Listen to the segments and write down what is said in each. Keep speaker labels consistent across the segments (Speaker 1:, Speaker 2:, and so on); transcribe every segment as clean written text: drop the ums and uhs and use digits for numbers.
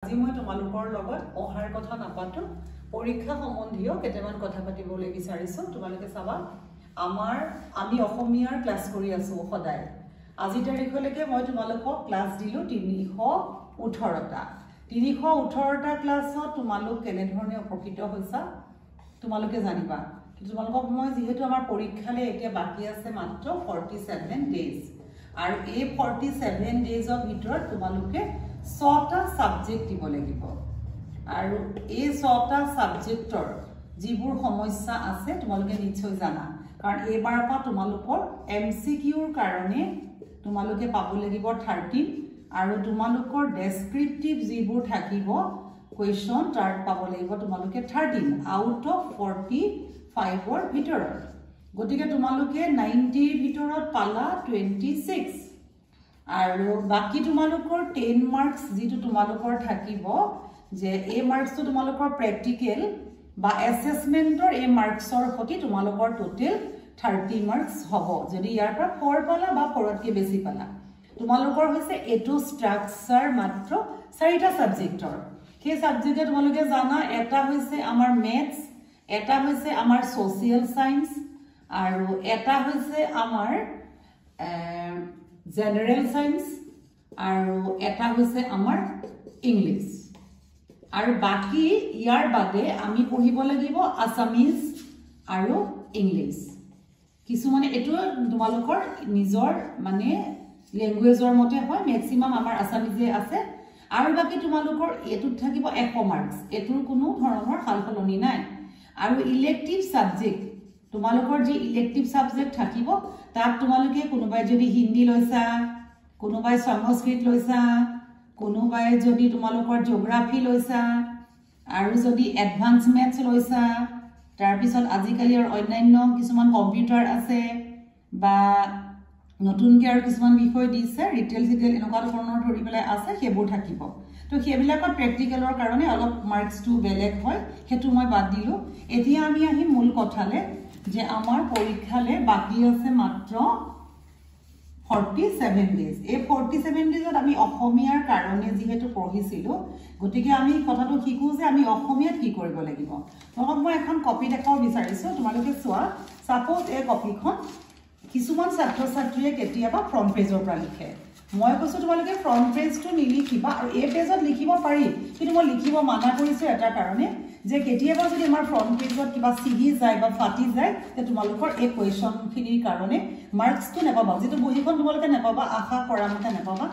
Speaker 1: আজি মই তোমালোকৰ লগত পঢ়াৰ কথা নাপাতো পৰীক্ষা সম্বন্ধীয় কেইটামান কথা পাতিবলৈ বিচাৰিছো তোমালোকে চাবা আমি অসমীয়াৰ ক্লাস কৰি আছো সদায় আজি তাৰিখলৈকে মই তোমালোকক ক্লাস দিলো 318টা 318টা ক্লাছত তোমালোক কেনে ধৰণে উপকৃত হৈছা তোমালোকে জানিবা তোমালোকক মই যেহেতু আমাৰ পৰীক্ষালে এতিয়া বাকি আছে মাত্ৰ 47 ডেজ আৰু এই 47 ডেজৰ ভিতৰত তোমালোকে 6টা সাবজেক্ট দিব লাগিব আৰু এই 6টা সাবজেক্টৰ যিবোৰ সমস্যা আছে তোমালোকে নিশ্চয় জানা কাৰণ এবাৰৰ পৰা তোমালোকৰ এমসিকিউৰ কাৰণে তোমালোকে পাব লাগিব 13 আৰু তোমালোকৰ ডেসক্ৰিপটিভ যিবোৰ থাকিব কোৱেশ্চন তাৰ পাব লাগিব তোমালোকে 13 আউট অফ 45 ৰ ভিতৰত গতিকে তোমালোকে 90 ৰ ভিতৰত পালা 26 আৰু বাকি তোমালোকৰ 10 মাৰ্কস যেটো তোমালোকৰ থাকিব যে এই মাৰ্কসটো তোমালোকৰ প্ৰ্যাকটিক্যাল বা অ্যাসেসমেন্টৰ এই মাৰ্কসৰ হতি তোমালোকৰ টোটাল 30 মাৰ্কস হ'ব যদি ইয়াৰ পৰা 4 পালা বা 4তকৈ বেছি পালা তোমালোকৰ হৈছে এটো স্ট্ৰাকচাৰ মাত্ৰ 4টা সাবজেক্টৰ সেই সাবজেক্টে তোমালোকে জানা এটা হৈছে আমাৰ ম্যাথছ এটা হৈছে আমাৰ সোশিয়াল সায়েন্স আৰু এটা হৈছে আমাৰ জেনাৰেল সায়েন্স আৰু এটা হৈছে আমাৰ ইংলিশ আৰু বাকি ইয়াৰ বাদে আমি পঢ়িব লাগিব আসামিজ আৰু ইংলিশ কিছু মানে এটো তোমালোকৰ নিজৰ মানে ল্যাঙ্গুৱেজৰ মতে হয় ম্যাক্সিমাম আমাৰ আসামিজে আছে আৰু বাকি তোমালোকৰ এটুত থাকিব 100 মাৰ্কস এটুৰ কোনো ধৰণৰ হালফলনি নাই আৰু ইলেক্টিভ সাবজেক্ট তোমালোকৰ যে ইলেক্টিভ সাবজেক্ট থাকিব তাত তোমালোকে কোনোবাই যদি হিন্দী লৈছা কোনোবাই সংস্কৃত লৈছা কোনোবাই যদি তোমালোকৰ জিওগ্ৰাফি লৈছা আৰু যদি এডভান্স ম্যাথছ লৈছা তাৰ পিছত আজিকালি আৰু অন্যান্য কিছুমান কম্পিউটাৰ আছে বা নতুনকৈ আৰু কিছুমান বিষয় দিছে ৰিটেল এনেকুৱা ধৰণৰ ধৰি পেলাই আছে সেইবোৰ থাকিব তো সেইবিলাকত প্ৰ্যাকটিক্যালৰ কাৰণে অলপ মাৰ্কসটো বেলেগ হয় হেতু মই বাদ দিলো এতিয়া আমি আহি মূল কথালে যে আমাৰ পৰীক্ষালে বাকি আছে মাত্ৰ 47 ডেজ এই 47 ডেজত আমি অসমীয়াৰ কাৰণে যেহেতু পঢ়িছিলো গতিকে আমি কথাটো শিকো যে আমি অসমীয়াত কি কৰিব লাগিব তোমাক মই এখন কপি দেখাও বিচাৰিছো তোমালোকে চোৱা সাপোজ এই কপিখন কিছুমান ছাত্ৰ ছাত্ৰীয়ে কেতিয়াবা ফ্ৰন্ট পেজৰ পৰা লিখে মই কৈছো তোমালোকে ফ্ৰন্ট পেজটো নিলিখিবা আৰু এই পেজত লিখিব পাৰি কিন্তু মই লিখিব মানা কৰিছো এটা কাৰণে যে কেতিয়াবা যদি আমাৰ ফ্ৰন্ট পেজত কিবা সিগি যায় বা ফাটি যায় তে তোমালোকৰ এই কোৱেশ্চন খিনিৰ কাৰণে মাৰ্কসটো নেপাবা যেটো বহিখন তোমালোকে নেপাবা আশা কৰা মতে নেপাবা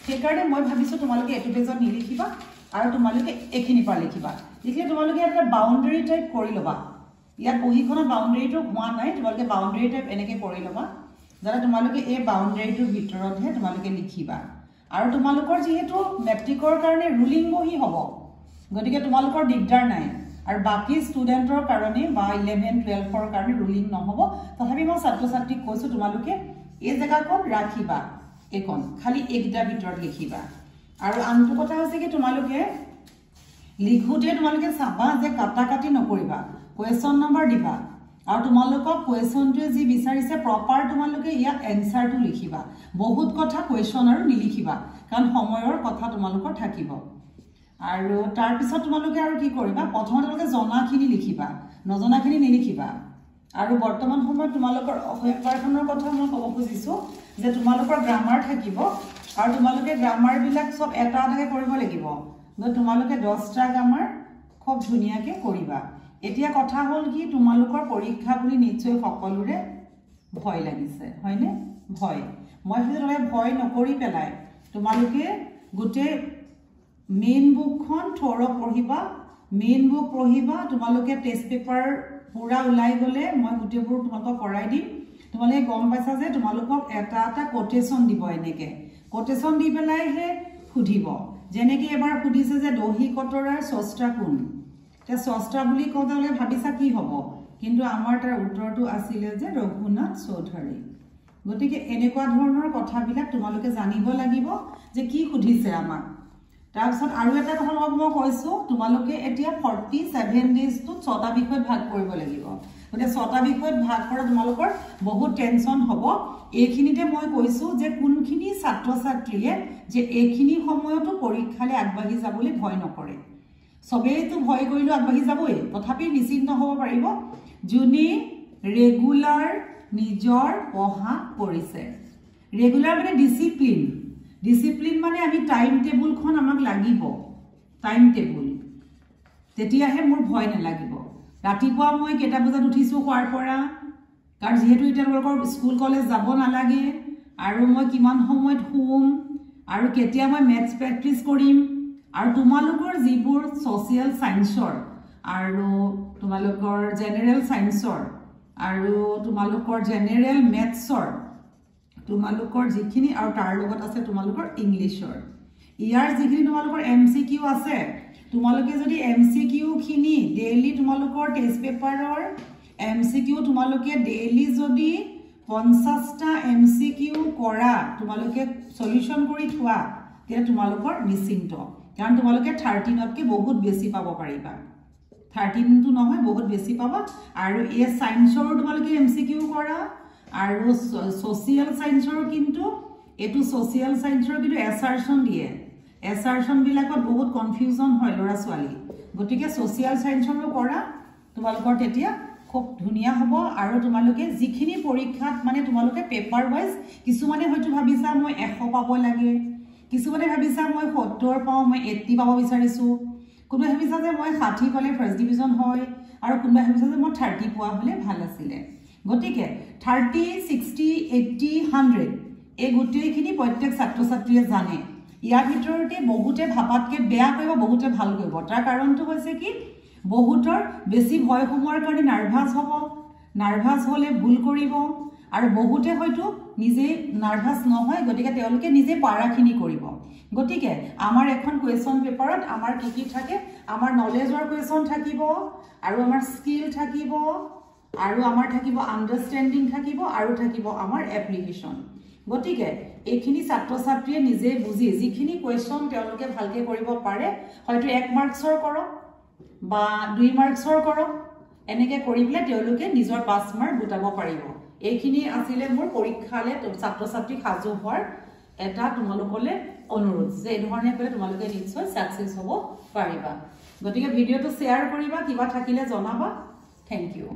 Speaker 1: সেই কাৰণে মই ভাবিছো তোমালোকে এটো পেজত নিলিখিবা আৰু তোমালোকে এখিনি পৰা লিখিবা লিখলে তোমালোকে এটা বাউন্ডাৰী টাইপ কৰি লবা ইয়াত বহিখনৰ বাউন্ডাৰীটো হোৱা নাই তোমালোকে বাউন্ডাৰী টাইপ এনেকে কৰি লবা যাতে তোমালোকে এই বাউন্ডাৰীটোৰ ভিতৰতহে তোমালোকে লিখিবা আৰু তোমালোকৰ যেহেতু মেট্ৰিকৰ কাৰণে ৰুলিং বহি হ'ব গতিকে তোমালোকৰ দিগদাৰ নাই আৰু বাকি ষ্টুডেন্টৰ কাৰণে বা 11 12 ৰ কাৰণে ৰুলিং নহব তথাপি মই ছাত্ৰ ছাত্ৰীক কৈছো তোমালোকে এই জায়গাখন ৰাখিবা এখন খালি একটা ভিতৰত লিখিবা আৰু আনটো কথা হৈছে কি তোমালোকে লিখোতে তোমালোকে চাবা যে কাটা কাটি নকৰিবা কোৱেশ্চন নম্বৰ দিবা আৰু তোমালোকক কোৱেশ্চনটো যি বিচাৰিছে প্ৰপাৰ তোমালোকে ইয়াত এনসাৰটো লিখিবা বহুত কথা কোৱেশ্চন আৰু নিলিখিবা কাৰণ সময়ৰ কথা তোমালোকৰ থাকিব আৰু তাৰ পিছত তোমালোকে আৰু কি কৰিবা প্ৰথমতে তোমালোকে জনাখিনি লিখিবা নজনাখিনি নিলিখিবা আৰু বৰ্তমান সময়ত তোমালোকৰ অসমীয়াখনৰ কথা মই ক'ব খুজিছো যে তোমালোকৰ গ্ৰামাৰ থাকিব আৰু তোমালোকে গ্ৰামাৰ বিলাক সব এটা এটাকে কৰিব লাগিব তোমালোকে 10টা গ্ৰামাৰ খুব ধুনিয়াকে কৰিবা এতিয়া কথা হল কি তোমালোকৰ পৰীক্ষা বুলি নিশ্চয় সকলোৰে ভয় লাগিছে হয়নে ভয় মই ভাবিছো ভয় নকৰি পেলাই তোমালোকে গুটে মেইন বুকখন থৰ পঢ়িবা মেইন বুক পঢ়িবা তোমালোকে টেষ্ট পেপাৰ পুৰা উলাই গলে মই গুটেবোৰ তোমালোকক কৰাই দিম তোমালোকে গম পাইছা যে তোমালোকক এটা এটা কোটেশন দিব এনেকে কোটেশন দি পেলাই হে সুধিব যেনেকে এবাৰ সুধিছে যে দহি কটৰাৰ স্ৰষ্টা কোন তে স্ৰষ্টা বুলি কওঁতে ভাবিছা কি হ'ব কিন্তু আমাৰ তাৰ উত্তৰটো আছিল যে ৰঘুনাথ চৌধুৰী গতিকে এনেকুৱা ধৰণৰ কথাবিলাক তোমালোকে জানিব লাগিব যে কি সুধিছে আমাক তাৰপিছত আৰু এটা কথা মই কৈছো তোমালোকে এতিয়া 47 ডেজ টু 6টা বিষয়ত ভাগ কৰিব লাগিব গতে 6টা বিষয়ত ভাগ কৰা তোমালোকৰ বহুত টেনচন হ'ব এইখিনিতে মই কৈছো যে কোনখিনি ছাত্ৰ ছাত্ৰীয়ে যে এইখিনি সময়তো পৰীক্ষালে আগবাঢ়ি যাবলৈ ভয় নকৰে সবেইতো ভয় কৰিলো আগবাঢ়ি যাবই তথাপি নিশ্চিন্ত হ'ব পাৰিব যোনে ৰেগুলাৰ নিজৰ পঢ়া কৰিছে ৰেগুলাৰ মানে ডিসিপ্লিন মানে আমি টাইম টেবুলখন আমাক লাগিব টাইম টেবুল তেতিয়াহে মোৰ ভয় নালাগিব ৰাতিপুৱা মই কেটা বজাত উঠিছো খোৱাৰ পৰা কাৰণ যেহেতু এটা লোকৰ স্কুল কলেজ যাব নালাগে আৰু মই কিমান সময়ত শুম আৰু কেতিয়া মই মেথছ প্ৰেক্টিস কৰিম আৰু তোমালোকৰ যিবোৰ সোশিয়াল সায়েন্সৰ আৰু তোমালোকৰ জেনাৰেল সায়েন্সৰ আৰু তোমালোকৰ জেনাৰেল মেথছৰ তোমালোকৰ যিখিনি আৰু তাৰ লগত আছে তোমালোকৰ ইংলিশৰ ইয়াৰ যিখিনি তোমালোকৰ এমসিকিউ আছে তোমালোকে যদি এমসিকিউ খিনি ডেইলি তোমালোকৰ টেস্ট পেপাৰৰ এমসিকিউ তোমালোকে ডেইলি যদি 50টা এমসিকিউ কৰা তোমালোকে সলিউশন কৰি থোৱা তেতিয়া তোমালোকৰ নিশ্চিন্ত কাৰণ তোমালোকে 13তকৈ বহুত বেছি পাব পাৰিবা 13 তো নহয় বহুত বেছি পাবা আৰু এই সায়েন্সৰ তোমালোকে এমসিকিউ কৰা আৰু সোশিয়াল সায়েন্সৰ কিন্তু এটো সোশিয়াল সায়েন্সৰ কিন্তু এসাৰশন বিলাকত বহুত কনফিউজন হয় লৰা ছোৱালী গটিকে সোশিয়াল সায়েন্সৰো কৰা তোমালোকৰ তেতিয়া খুব ধুনিয়া হ'ব আৰু তোমালোকে যিখিনি পৰীক্ষাত মানে তোমালোকে পেপাৰ ওয়াইজ কিছুমানে হয়তো ভাবিছা মই 100 পাব লাগে কিছুমানে ভাবিছা মই 70 পাও মই 80 পাব বিচাৰিছো কোনোবাই ভাবিছা যে মই 60 পালে ফাৰ্স্ট ডিভিজন হয় আৰু কোনোবাই ভাবিছা যে মই 30 পোৱা হলে ভাল আছিল গটিকে 30 60 80 100 এই গোটেইখিনি প্ৰত্যেক ছাত্ৰ ছাত্ৰীয়ে জানে ইয়াৰ ভিতৰতে বহুতে ভাবাতকে বেয়া কৰিব বহুতে ভাল কৰিব তাৰ কাৰণটো হৈছে কি বহুতৰ বেছি ভয় হোৱাৰ কাৰণে নাৰ্ভাস হলে ভুল কৰিব আৰু বহুতে হয়তো নিজে নাৰ্ভাস নহয় গটিকে তেওঁলোকে নিজে পাৰাখিনি কৰিব গটিকে আমাৰ এখন কোৱেশ্চন পেপাৰত আমাৰ কি থাকে আমাৰ নলেজৰ কোৱেশ্চন থাকিব আৰু আমাৰ স্কিল থাকিব আৰু আমাৰ থাকিব আন্ডাৰষ্টেণ্ডিং থাকিব আৰু থাকিব আমাৰ এপ্লিকেশন গটিকে এইখিনি ছাত্ৰ ছাত্ৰীয়ে নিজে বুজি যিখিনি কোৱেশ্চন তেওঁলোকে ভালকে কৰিব পাৰে হয়তো 1 মাৰ্কছৰ কৰক বা 2 মাৰ্কছৰ কৰক এনেকে কৰিবলে তেওঁলোকে নিজৰ 5 মাৰ্ক গোটাব পাৰিব এইখিনি আছিল মোৰ পৰীক্ষালে ছাত্ৰ ছাত্ৰী সাজু হোৱাৰ এটা তোমালোকলে অনুৰোধ যে এই ধৰণে কৰি তোমালোকে নিশ্চয় সাকসেস হ'ব পাৰিবা গতিকে ভিডিওটো শেয়াৰ কৰিবা কিবা থাকিলে জনাবা থ্যাংক ইউ